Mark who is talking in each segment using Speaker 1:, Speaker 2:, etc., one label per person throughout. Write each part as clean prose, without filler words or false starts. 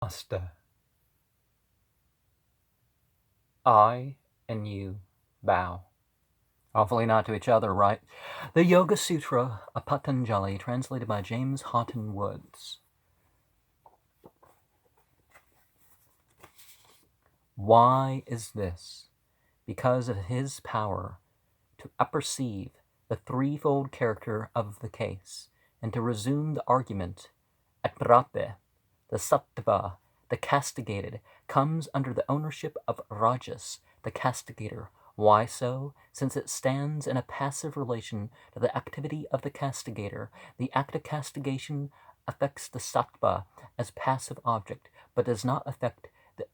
Speaker 1: Asta. I and you bow. Hopefully not to each other, right? The Yoga Sutra of Patanjali, translated by James Haughton Woods. Why is this? Because of his power to apperceive the threefold character of the case, and to resume the argument at prape, the sattva, the castigated, comes under the ownership of rajas, the castigator. Why so? Since it stands in a passive relation to the activity of the castigator. The act of castigation affects the sattva as passive object, but does not affect the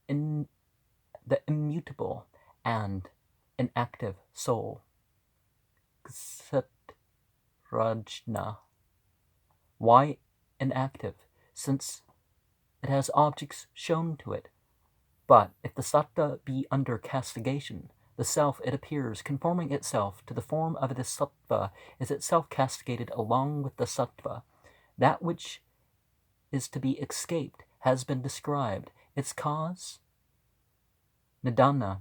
Speaker 1: immutable and inactive soul. Rajna. Why inactive? Since it has objects shown to it. But if the sattva be under castigation, the self, it appears, conforming itself to the form of the sattva, is itself castigated along with the sattva. That which is to be escaped has been described. Its cause, nidana,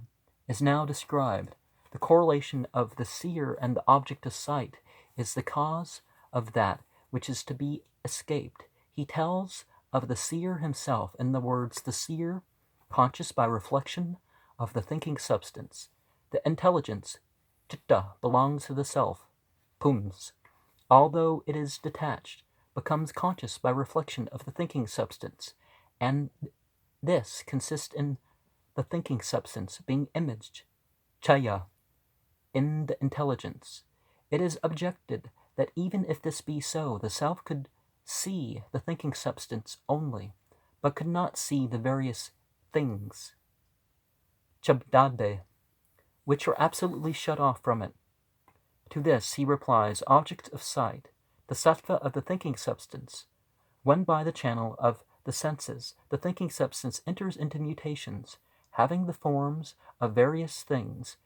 Speaker 1: is now described. The correlation of the seer and the object of sight is the cause of that which is to be escaped. He tells of the seer himself in the words, the seer, conscious by reflection of the thinking substance. The intelligence, chitta, belongs to the self, pums. Although it is detached, becomes conscious by reflection of the thinking substance, and this consists in the thinking substance being imaged, chaya, in the intelligence. It is objected that even if this be so, the self could see the thinking substance only, but could not see the various things, chabdade, which are absolutely shut off from it. To this he replies, object of sight, the sattva of the thinking substance. When by the channel of the senses, the thinking substance enters into mutations, having the forms of various things.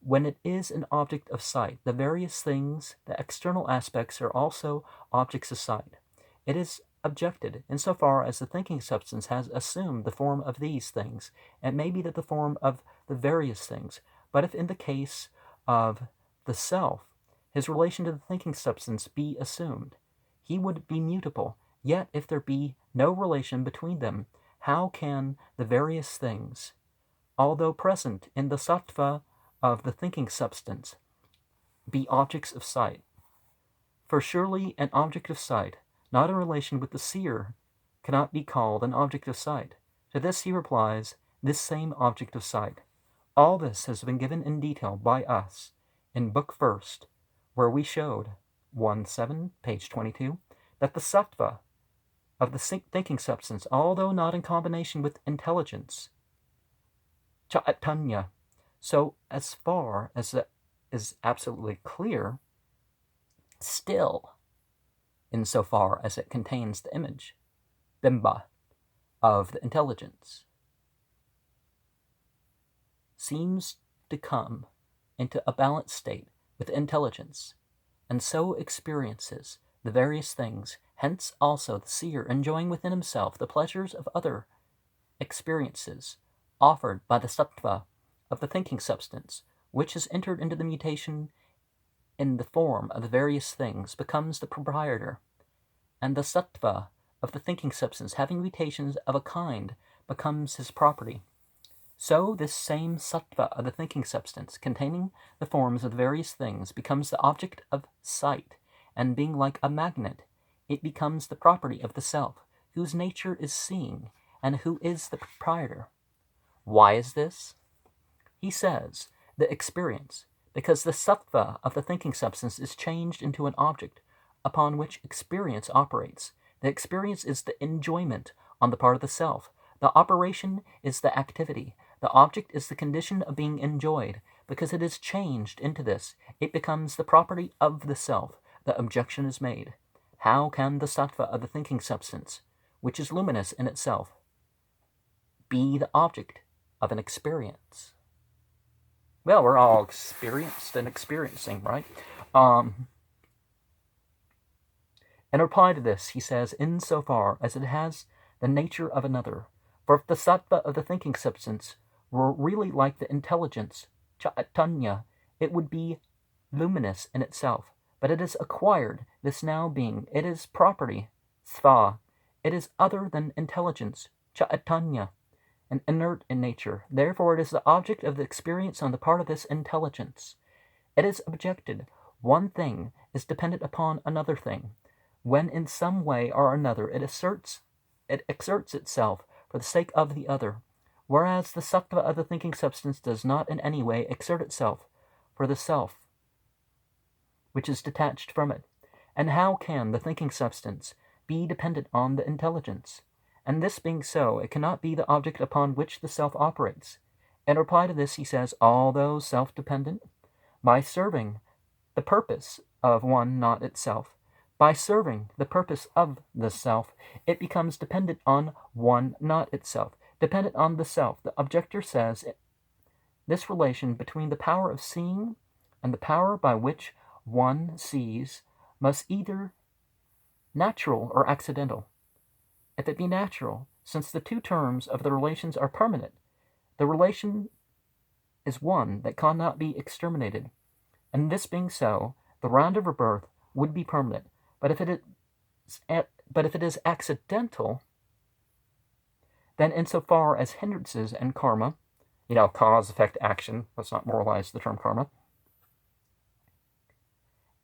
Speaker 1: When it is an object of sight, the various things, the external aspects, are also objects of sight. It is objected, insofar as the thinking substance has assumed the form of these things, it may be that the form of the various things. But if in the case of the self, his relation to the thinking substance be assumed, he would be mutable. Yet if there be no relation between them, how can the various things, although present in the sattva of the thinking substance, be objects of sight? For surely an object of sight, not in relation with the seer, cannot be called an object of sight. To this he replies, this same object of sight. All this has been given in detail by us in Book First, where we showed, 1.7, page 22, that the sattva of the thinking substance, although not in combination with intelligence, chaitanya, so as far as that is absolutely clear, still, insofar as it contains the image, bimba, of the intelligence, seems to come into a balanced state with intelligence, and so experiences the various things. Hence also the seer, enjoying within himself the pleasures of other experiences offered by the sattva of the thinking substance, which has entered into the mutation in the form of the various things, becomes the proprietor, and the sattva of the thinking substance, having mutations of a kind, becomes his property. So this same sattva of the thinking substance, containing the forms of the various things, becomes the object of sight, and being like a magnet, it becomes the property of the self, whose nature is seeing, and who is the proprietor. Why is this? He says, the experience, because the sattva of the thinking substance is changed into an object upon which experience operates. The experience is the enjoyment on the part of the self. The operation is the activity. The object is the condition of being enjoyed. Because it is changed into this, it becomes the property of the self. The objection is made. How can the sattva of the thinking substance, which is luminous in itself, be the object of an experience? Well, we're all experienced and experiencing, right? In reply to this, he says, insofar as it has the nature of another. For if the sattva of the thinking substance were really like the intelligence, Chaitanya, it would be luminous in itself. But it is acquired, this now being. It is property, Sva. It is other than intelligence, Chaitanya, and inert in nature. Therefore it is the object of the experience on the part of this intelligence. It is objected, one thing is dependent upon another thing, when in some way or another it exerts itself for the sake of the other, whereas the sattva of the thinking substance does not in any way exert itself for the self, which is detached from it. And how can the thinking substance be dependent on the intelligence? And this being so, it cannot be the object upon which the self operates. In reply to this, he says, although self-dependent, by serving the purpose of one not itself, by serving the purpose of the self, it becomes dependent on one not itself, dependent on the self. The objector says this relation between the power of seeing and the power by which one sees must either natural or accidental. If it be natural, since the two terms of the relations are permanent, the relation is one that cannot be exterminated. And this being so, the round of rebirth would be permanent. But if it is accidental, then insofar as hindrances and karma, cause, effect, action, let's not moralize the term karma,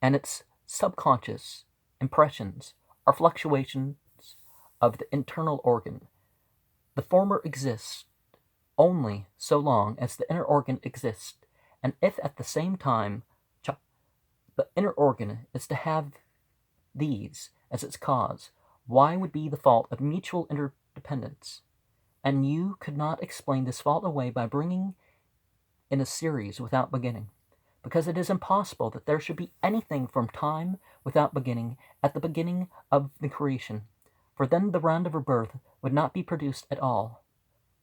Speaker 1: and its subconscious impressions are fluctuations of the internal organ. The former exists only so long as the inner organ exists, and if at the same time the inner organ is to have these as its cause, why would be the fault of mutual interdependence? And you could not explain this fault away by bringing in a series without beginning, because it is impossible that there should be anything from time without beginning at the beginning of the creation, for then the round of rebirth would not be produced at all.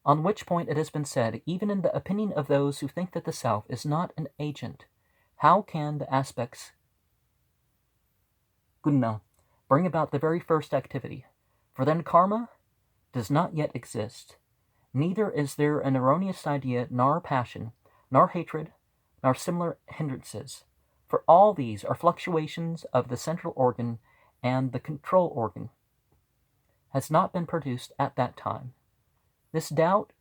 Speaker 1: On which point it has been said, even in the opinion of those who think that the self is not an agent, how can the aspects guna bring about the very first activity? For then karma does not yet exist. Neither is there an erroneous idea, nor passion, nor hatred, nor similar hindrances. For all these are fluctuations of the central organ, and the control organ has not been produced at that time. This doubt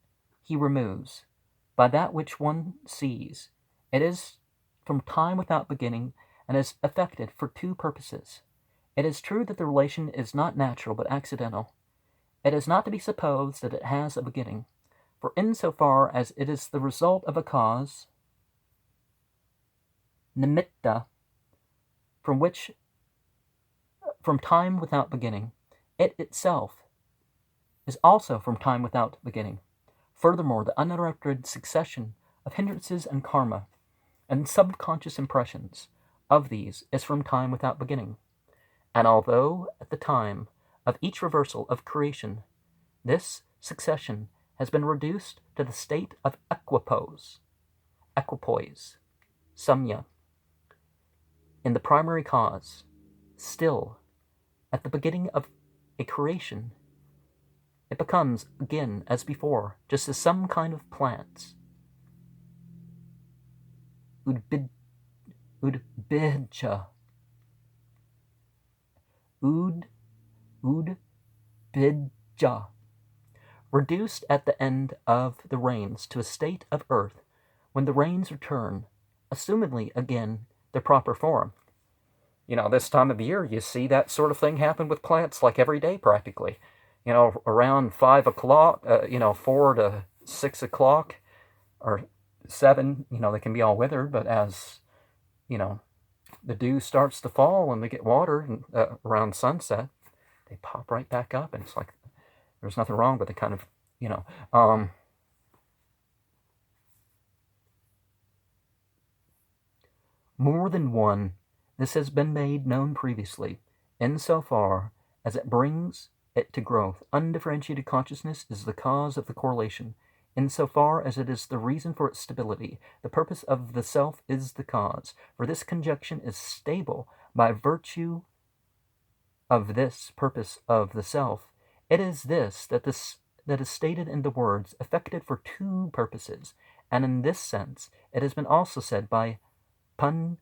Speaker 1: he removes by that which one sees. It is from time without beginning, and is effected for two purposes. It is true that the relation is not natural but accidental. It is not to be supposed that it has a beginning, for insofar as it is the result of a cause, nimitta, from time without beginning, it itself is also from time without beginning. Furthermore, the uninterrupted succession of hindrances and karma and subconscious impressions of these is from time without beginning. And although at the time of each reversal of creation, this succession has been reduced to the state of equipoise, samya, in the primary cause, still, at the beginning of a creation, it becomes again as before, just as some kind of plants, udbidja, reduced at the end of the rains to a state of earth, when the rains return, assumedly again their proper form. This time of year, you see that sort of thing happen with plants like every day practically. Around 5 o'clock, 4 to 6 o'clock, or 7, they can be all withered, but as, the dew starts to fall and they get water and, around sunset, they pop right back up, and it's like there's nothing wrong with the kind of, more than one, this has been made known previously, insofar as it brings it to growth. Undifferentiated consciousness is the cause of the correlation, insofar as it is the reason for its stability. The purpose of the self is the cause, for this conjunction is stable by virtue of this purpose of the self. It is this that is stated in the words effected for two purposes, and in this sense it has been also said by Panchatika,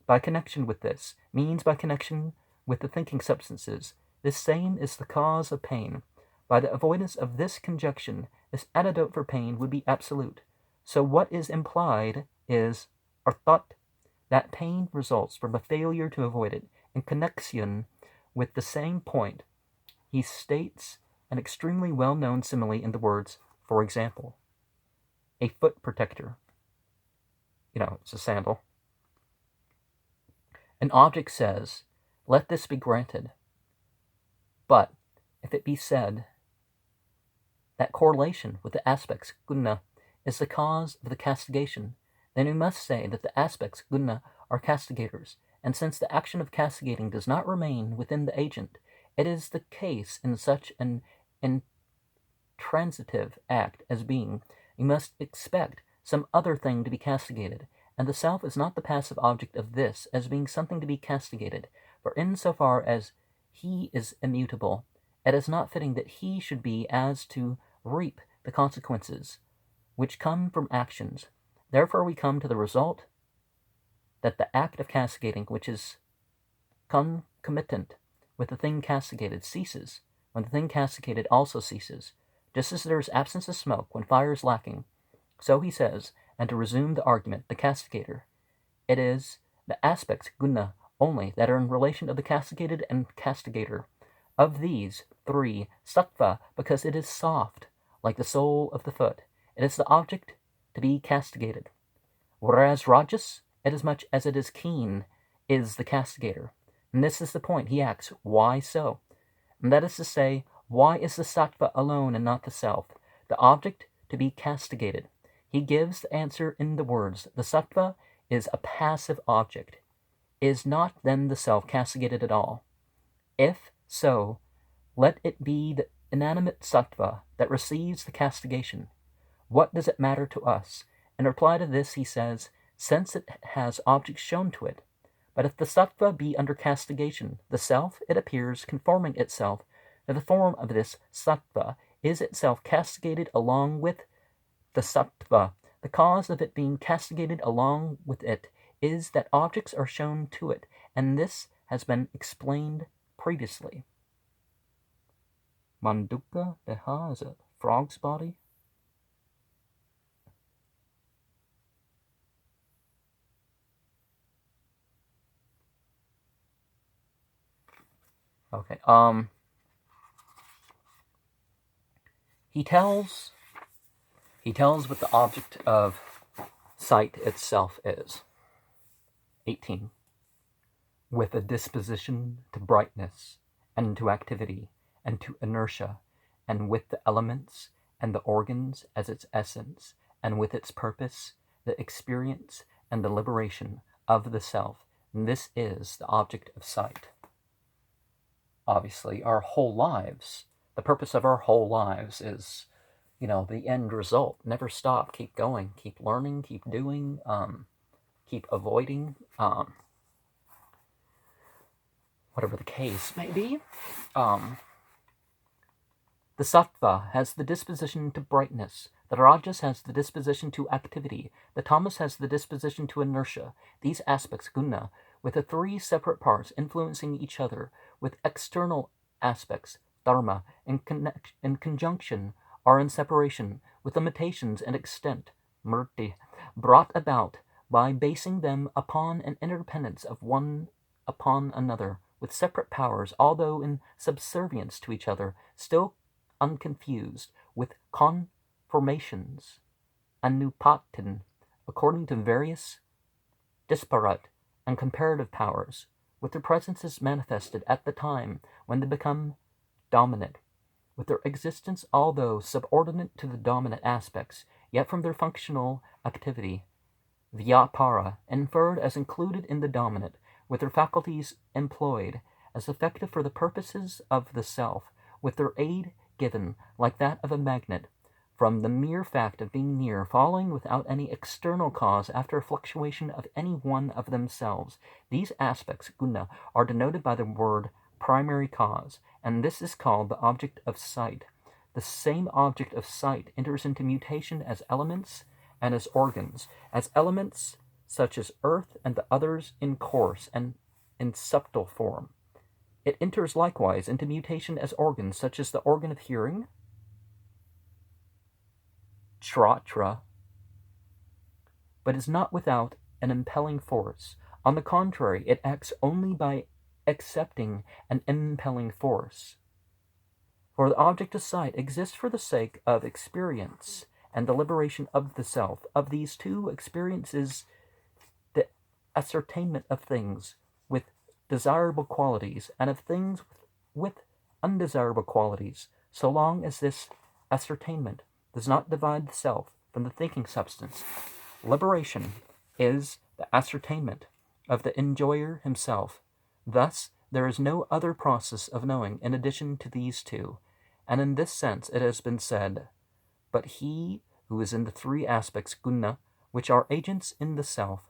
Speaker 1: by connection with this, means by connection with the thinking substances. This same is the cause of pain. By the avoidance of this conjunction, this antidote for pain would be absolute. So what is implied is arthat, that pain results from a failure to avoid it. In connection with the same point, he states an extremely well-known simile in the words, for example, a foot protector. It's a sandal. An object says, let this be granted. But if it be said that correlation with the aspects guna is the cause of the castigation, then we must say that the aspects guna are castigators, and since the action of castigating does not remain within the agent, it is the case in such an intransitive act as being, we must expect some other thing to be castigated, and the self is not the passive object of this as being something to be castigated, for in so far as he is immutable, it is not fitting that he should be as to reap the consequences which come from actions. Therefore we come to the result that the act of castigating, which is concomitant with the thing castigated, ceases when the thing castigated also ceases. Just as there is absence of smoke when fire is lacking, so he says, and to resume the argument, the castigator, it is the aspects guna only that are in relation of the castigated and castigator. Of these three, sattva, because it is soft, like the sole of the foot, it is the object to be castigated. Whereas rajas, inasmuch as it is keen, is the castigator. And this is the point. He asks, why so? And that is to say, why is the sattva alone and not the self, the object to be castigated? He gives the answer in the words, the sattva is a passive object. Is not then the self castigated at all? If so, let it be the inanimate sattva that receives the castigation. What does it matter to us? In reply to this he says, since it has objects shown to it. But if the sattva be under castigation, the self, it appears, conforming itself to the form of this sattva, is itself castigated along with the sattva. The cause of it being castigated along with it is that objects are shown to it, and this has been explained previously. Manduka Deha is a frog's body. Okay, he tells what the object of sight itself is. 18. With a disposition to brightness, and to activity, and to inertia, and with the elements and the organs as its essence, and with its purpose, the experience and the liberation of the self. And this is the object of sight. Obviously, our whole lives, the purpose of our whole lives is, the end result. Never stop, keep going, keep learning, keep doing, keep avoiding, whatever the case may be. The sattva has the disposition to brightness. The rajas has the disposition to activity. The tamas has the disposition to inertia. These aspects, guna, with the three separate parts influencing each other, with external aspects, dharma, in conjunction, are in separation, with limitations and extent, murti, brought about by basing them upon an interdependence of one upon another, with separate powers, although in subservience to each other, still unconfused, with conformations, anupatin, according to various disparate and comparative powers, with their presences manifested at the time when they become dominant, with their existence although subordinate to the dominant aspects, yet from their functional activity, vyapara, inferred as included in the dominant, with their faculties employed as effective for the purposes of the self, with their aid given, like that of a magnet, from the mere fact of being near, following without any external cause after a fluctuation of any one of themselves. These aspects, guna, are denoted by the word primary cause, and this is called the object of sight. The same object of sight enters into mutation as elements and as organs, as elements such as earth and the others in coarse and in subtle form. It enters likewise into mutation as organs, such as the organ of hearing, Shrotra, but is not without an impelling force. On the contrary, it acts only by accepting an impelling force. For the object of sight exists for the sake of experience and the liberation of the self. Of these two, experience is the ascertainment of things with desirable qualities and of things with undesirable qualities, so long as this ascertainment does not divide the self from the thinking substance. Liberation is the ascertainment of the enjoyer himself. Thus, there is no other process of knowing in addition to these two, and in this sense it has been said, but he who is in the three aspects guna, which are agents in the self,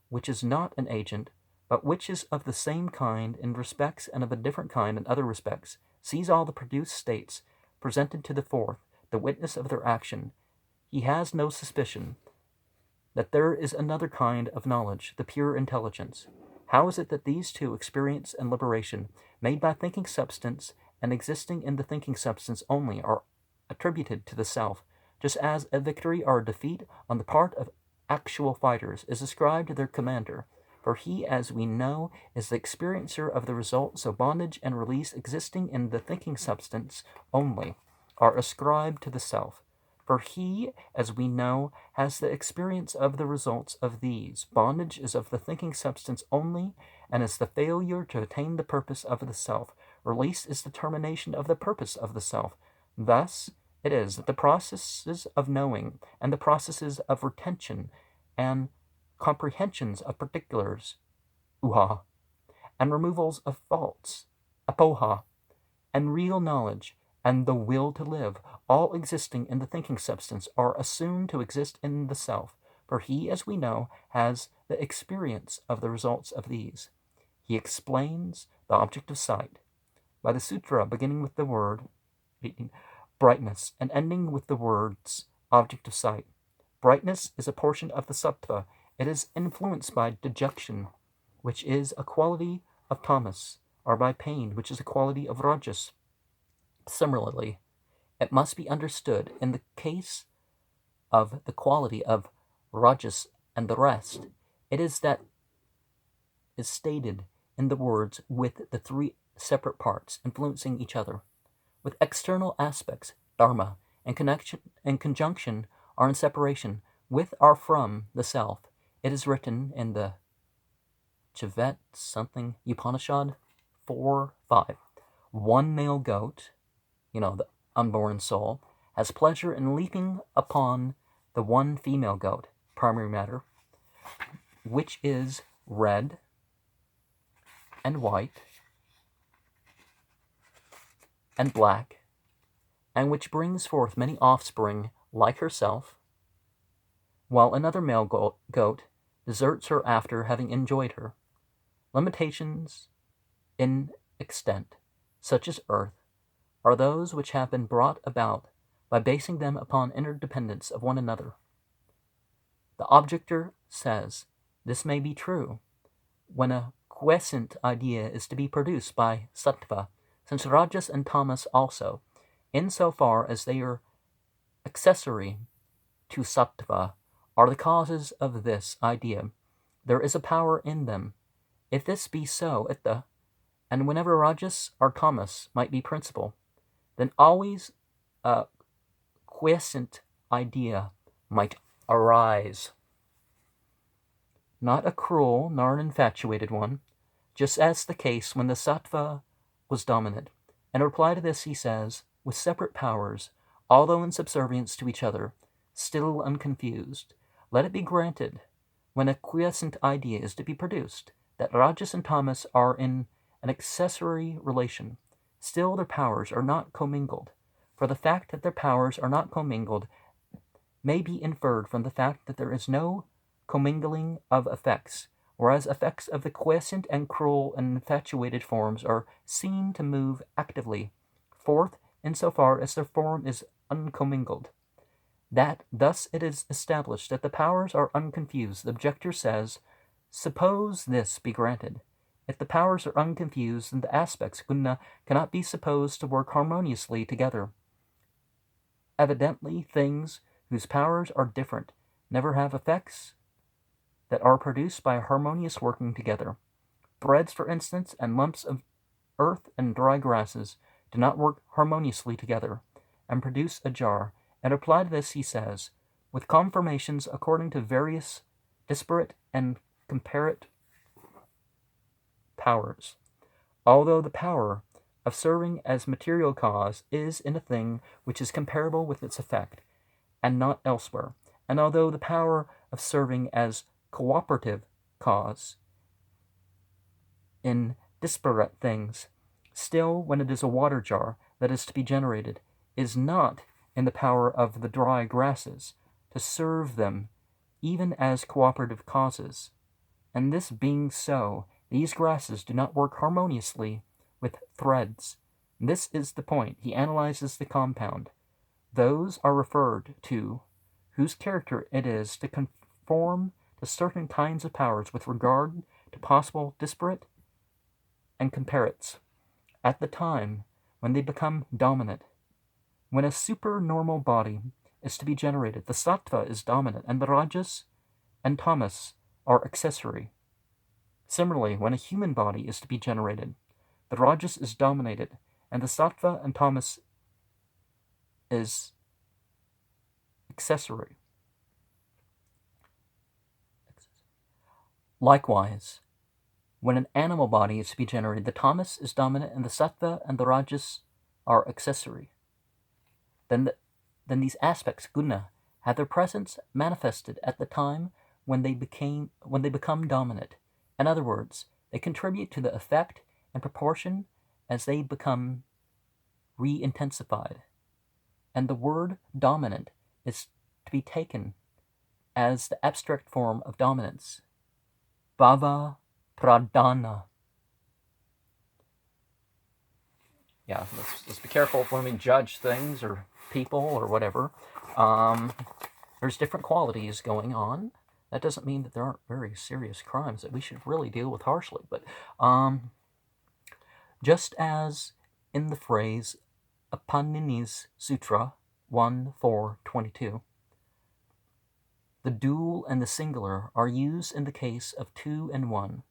Speaker 1: which is not an agent, but which is of the same kind in respects and of a different kind in other respects, sees all the produced states presented to the fourth, the witness of their action. He has no suspicion that there is another kind of knowledge, the pure intelligence. How is it that these two, experience and liberation, made by thinking substance and existing in the thinking substance only, are attributed to the self, just as a victory or a defeat on the part of actual fighters is ascribed to their commander? For he, as we know, is the experiencer of the result, so bondage and release existing in the thinking substance only are ascribed to the self. For he, as we know, has the experience of the results of these. Bondage is of the thinking substance only, and is the failure to attain the purpose of the self. Release is the termination of the purpose of the self. Thus, it is that the processes of knowing and the processes of retention and comprehensions of particulars, uha, and removals of faults, apoha, and real knowledge, and the will to live, all existing in the thinking substance, are assumed to exist in the self, for he, as we know, has the experience of the results of these. He explains the object of sight by the sutra beginning with the word brightness and ending with the words object of sight. Brightness is a portion of the sattva. It is influenced by dejection, which is a quality of tamas, or by pain, which is a quality of rajas. Similarly, it must be understood in the case of the quality of rajas and the rest, it is that is stated in the words with the three separate parts influencing each other. With external aspects, dharma, and conjunction are in separation with or from the self. It is written in the Chivet something Upanishad 4:5. One male goat, the unborn soul, has pleasure in leaping upon the one female goat, primary matter, which is red and white and black, and which brings forth many offspring like herself, while another male goat deserts her after having enjoyed her. Limitations in extent, such as earth, are those which have been brought about by basing them upon interdependence of one another. The objector says this may be true when a quiescent idea is to be produced by sattva, since rajas and tamas also, insofar as they are accessory to sattva, are the causes of this idea. There is a power in them. If this be so, and whenever rajas or tamas might be principal, then always a quiescent idea might arise. Not a cruel nor an infatuated one, just as the case when the sattva was dominant. In reply to this he says, with separate powers, although in subservience to each other, still unconfused, let it be granted, when a quiescent idea is to be produced, that rajas and tamas are in an accessory relation. Still their powers are not commingled, for the fact that their powers are not commingled may be inferred from the fact that there is no commingling of effects, whereas effects of the quiescent and cruel and infatuated forms are seen to move actively. Fourth, insofar as their form is uncommingled. That thus it is established that the powers are unconfused. The objector says, suppose this be granted. If the powers are unconfused, then the aspects guna cannot be supposed to work harmoniously together. Evidently, things whose powers are different never have effects that are produced by a harmonious working together. Threads, for instance, and lumps of earth and dry grasses do not work harmoniously together and produce a jar. In reply to this, he says, with conformations according to various disparate and comparate powers, although the power of serving as material cause is in a thing which is comparable with its effect, and not elsewhere, and although the power of serving as cooperative cause in disparate things, still, when it is a water jar that is to be generated, is not in the power of the dry grasses to serve them even as cooperative causes. And this being so, these grasses do not work harmoniously with threads. This is the point. He analyzes the compound. Those are referred to whose character it is to conform to certain kinds of powers with regard to possible disparate and comparates at the time when they become dominant. When a supernormal body is to be generated, the sattva is dominant and the rajas and tamas are accessory. Similarly, when a human body is to be generated, the rajas is dominated and the sattva and tamas is accessory. Likewise, when an animal body is to be generated, the tamas is dominant and the sattva and the rajas are accessory. Then these aspects, guna, have their presence manifested at the time when they become dominant. In other words, they contribute to the effect and proportion as they become re-intensified. And the word dominant is to be taken as the abstract form of dominance. Bhava pradhana. Yeah, let's be careful when we judge things or people or whatever. There's different qualities going on. That doesn't mean that there aren't very serious crimes that we should really deal with harshly. But just as in the phrase Panini's Sutra 1.4.22, the dual and the singular are used in the case of two and one.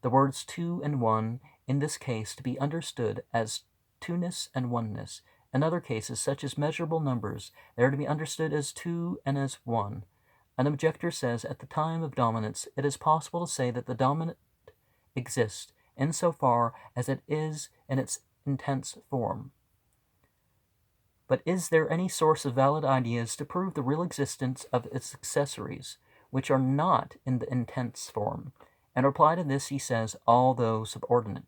Speaker 1: The words two and one in this case to be understood as two-ness and oneness. In other cases, such as measurable numbers, they are to be understood as two and as one. An objector says, at the time of dominance, it is possible to say that the dominant exists insofar as it is in its intense form. But is there any source of valid ideas to prove the real existence of its accessories, which are not in the intense form? In reply to this, he says, although subordinate,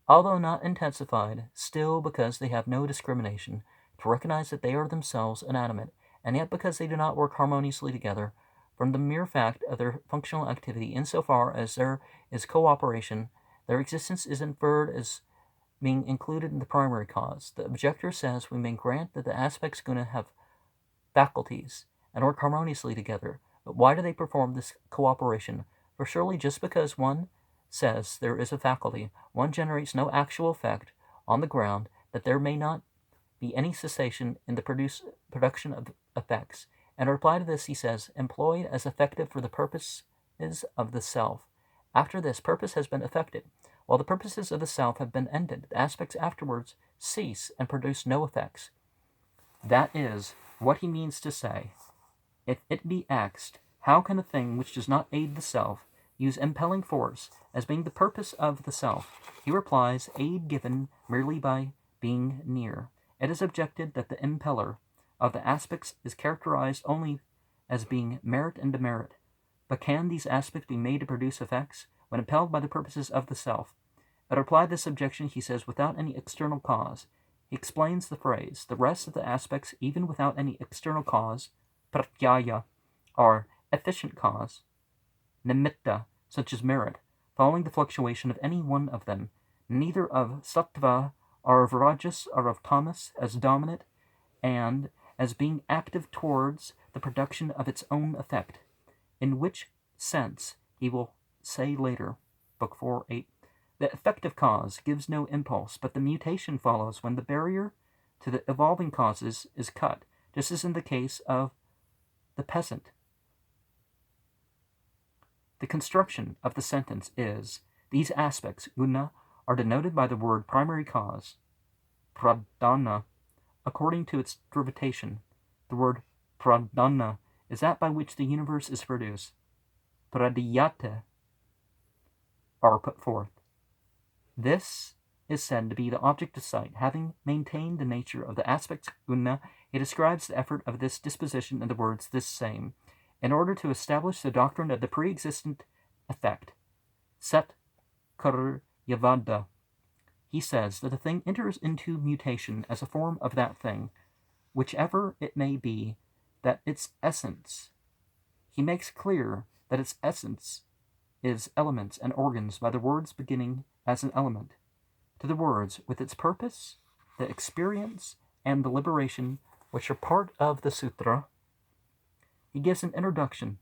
Speaker 1: although not intensified, still because they have no discrimination, to recognize that they are themselves inanimate, and yet because they do not work harmoniously together, from the mere fact of their functional activity, insofar as there is cooperation, their existence is inferred as being included in the primary cause. The objector says we may grant that the aspects guna have faculties and work harmoniously together, but why do they perform this cooperation? For surely just because one says there is a faculty, one generates no actual effect on the ground that there may not be any cessation in the production of effects. In reply to this, he says, employed as effective for the purposes of the self. After this, purpose has been effected. While the purposes of the self have been ended, the aspects afterwards cease and produce no effects. That is what he means to say. If it be asked, how can a thing which does not aid the self use impelling force as being the purpose of the self? He replies, aid given merely by being near. It is objected that the impeller of the aspects is characterized only as being merit and demerit. But can these aspects be made to produce effects when impelled by the purposes of the self? In reply to this objection, he says, without any external cause. He explains the phrase, the rest of the aspects, even without any external cause, pratyaya, are efficient cause, nimitta, such as merit, following the fluctuation of any one of them, neither of sattva or of rajas or of tamas as dominant, and as being active towards the production of its own effect, in which sense he will say later, Book 4.8, the effective cause gives no impulse, but the mutation follows when the barrier to the evolving causes is cut, just as in the case of the peasant. The construction of the sentence is, these aspects, guna, are denoted by the word primary cause, pradhana, according to its derivative. The word pradhana is that by which the universe is produced. Pradhyate are put forth. This is said to be the object of sight. Having maintained the nature of the aspects guna, he describes the effort of this disposition in the words this same, in order to establish the doctrine of the pre-existent effect. Sat Karyavada. He says that a thing enters into mutation as a form of that thing, whichever it may be, that its essence. He makes clear that its essence is elements and organs by the words beginning as an element, to the words with its purpose, the experience, and the liberation, which are part of the sutra. He gives an introduction,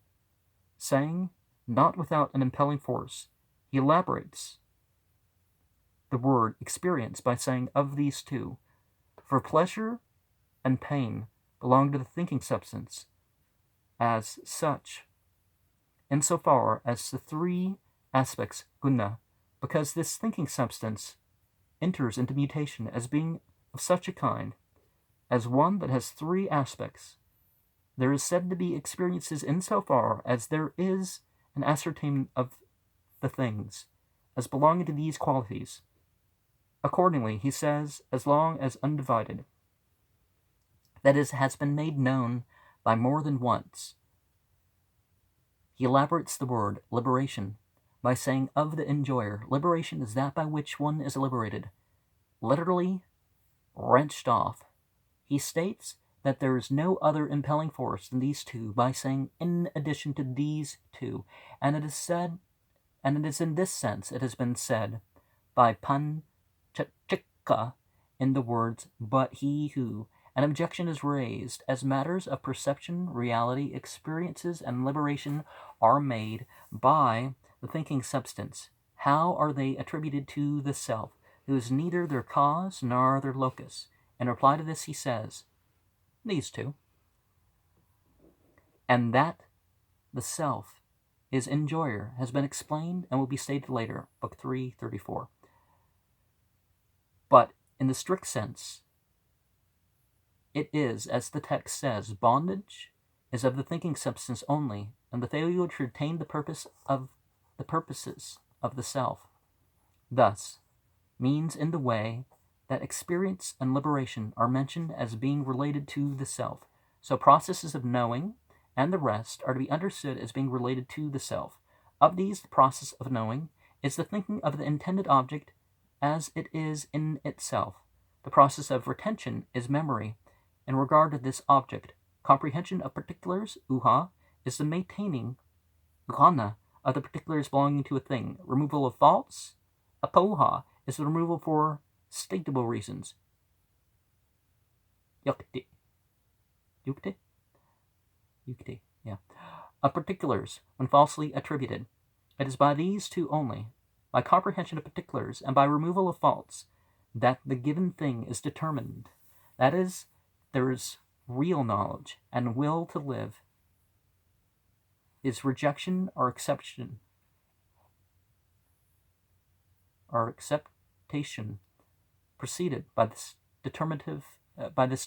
Speaker 1: saying, not without an impelling force. He elaborates the word experience by saying, of these two, for pleasure and pain belong to the thinking substance as such, insofar as the three aspects guna, because this thinking substance enters into mutation as being of such a kind, as one that has three aspects. There is said to be experiences insofar as there is an ascertainment of the things, as belonging to these qualities. Accordingly, he says, as long as undivided, that is, has been made known by more than once. He elaborates the word liberation by saying of the enjoyer, liberation is that by which one is liberated, literally wrenched off. He states that there is no other impelling force than these two by saying in addition to these two, and it is said, and it is in this sense it has been said by Panchachika in the words, but he who. An objection is raised as matters of perception, reality, experiences, and liberation are made by the thinking substance. How are they attributed to the self, who is neither their cause nor their locus? In reply to this he says, these two, and that the self is enjoyer has been explained and will be stated later, Book 3.34. But in the strict sense, it is, as the text says, bondage is of the thinking substance only, and the failure to attain the purposes of the self. Thus, means in the way that experience and liberation are mentioned as being related to the self. So processes of knowing and the rest are to be understood as being related to the self. Of these, the process of knowing is the thinking of the intended object as it is in itself. The process of retention is memory in regard to this object. Comprehension of particulars, uha, is the maintaining, ghana, of the particulars belonging to a thing. Removal of faults, apoha, is the removal for stateable reasons. Yukti. Yukti, yeah. Of particulars, when falsely attributed. It is by these two only, by comprehension of particulars and by removal of faults, that the given thing is determined. That is, there is real knowledge and will to live. Is rejection or acceptation preceded by this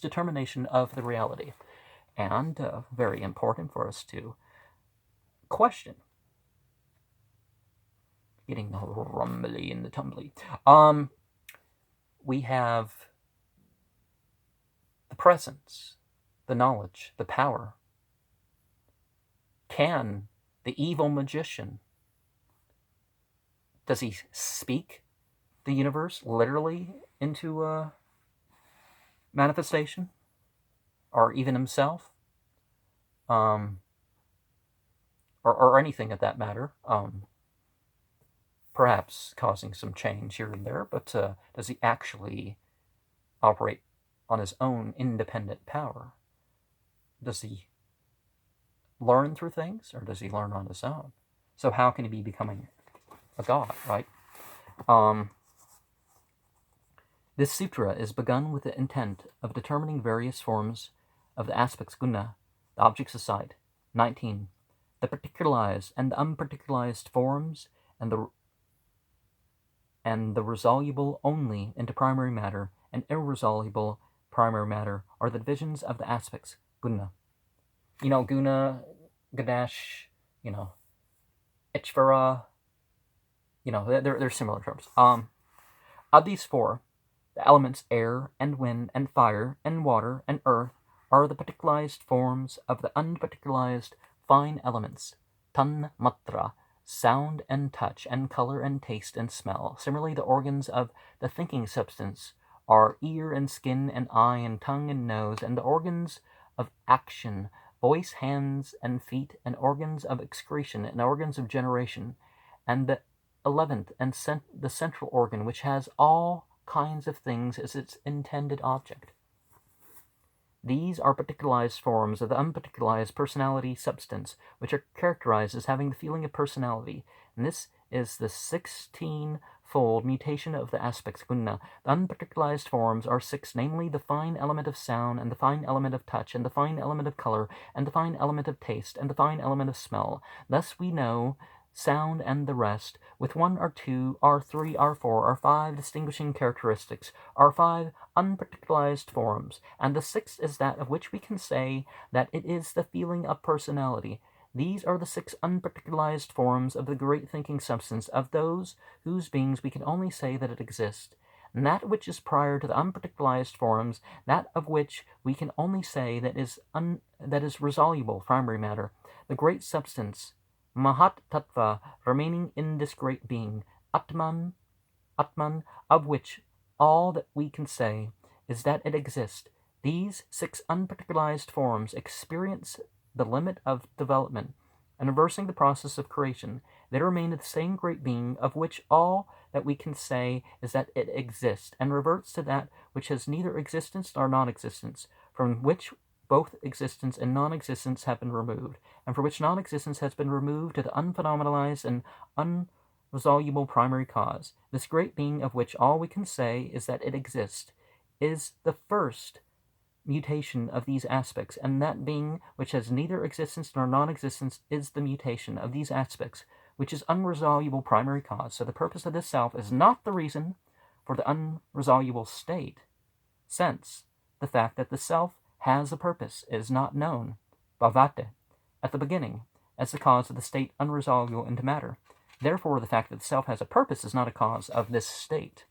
Speaker 1: determination of the reality, and very important for us to question. Getting the rumbly and the tumbly. We have the presence, the knowledge, the power. Can the evil magician, does he speak the universe literally into manifestation? Or even himself? Or anything of that matter? perhaps causing some change here and there, but does he actually operate on his own independent power? Does he learn through things, or does he learn on his own? So how can he be becoming a god, right? This sutra is begun with the intent of determining various forms of the aspects guna, the objects of sight. 19. The particularized and unparticularized forms and the resoluble only into primary matter and irresoluble primary matter are the divisions of the aspects guna. Guna, Ganesh, Ichvara, they're similar terms. Of these four, the elements air and wind and fire and water and earth are the particularized forms of the unparticularized fine elements, tan matra, sound and touch and color and taste and smell. Similarly, the organs of the thinking substance are ear and skin and eye and tongue and nose, and the organs of action, voice, hands and feet, and organs of excretion and organs of generation, and the 11th and the central organ, which has all kinds of things as its intended object. These are particularized forms of the unparticularized personality substance, which are characterized as having the feeling of personality, and this is the 16-fold mutation of the aspects guna. The unparticularized forms are 6, namely the fine element of sound, and the fine element of touch, and the fine element of color, and the fine element of taste, and the fine element of smell. Thus we know sound and the rest, with 1 or 2 or 3 or 4 or 5 distinguishing characteristics, are 5 unparticularized forms, and the 6th is that of which we can say that it is the feeling of personality. These are the 6 unparticularized forms of the great thinking substance, of those whose beings we can only say that it exists. And that which is prior to the unparticularized forms, that of which we can only say that is resoluble primary matter, the great substance, Mahat Tattva, remaining in this great being, Atman, of which all that we can say is that it exists. These 6 unparticularized forms experience the limit of development, and reversing the process of creation, they remain the same great being, of which all that we can say is that it exists, and reverts to that which has neither existence nor non-existence, from which both existence and non-existence have been removed, and for which non-existence has been removed to the unphenomenalized and unresoluble primary cause. This great being, of which all we can say is that it exists, is the first mutation of these aspects, and that being which has neither existence nor non-existence is the mutation of these aspects, which is unresoluble primary cause. So the purpose of this self is not the reason for the unresoluble state, since the fact that the self has a purpose is not known, bhavate, at the beginning, as the cause of the state unresolvable into matter. Therefore, the fact that the self has a purpose is not a cause of this state.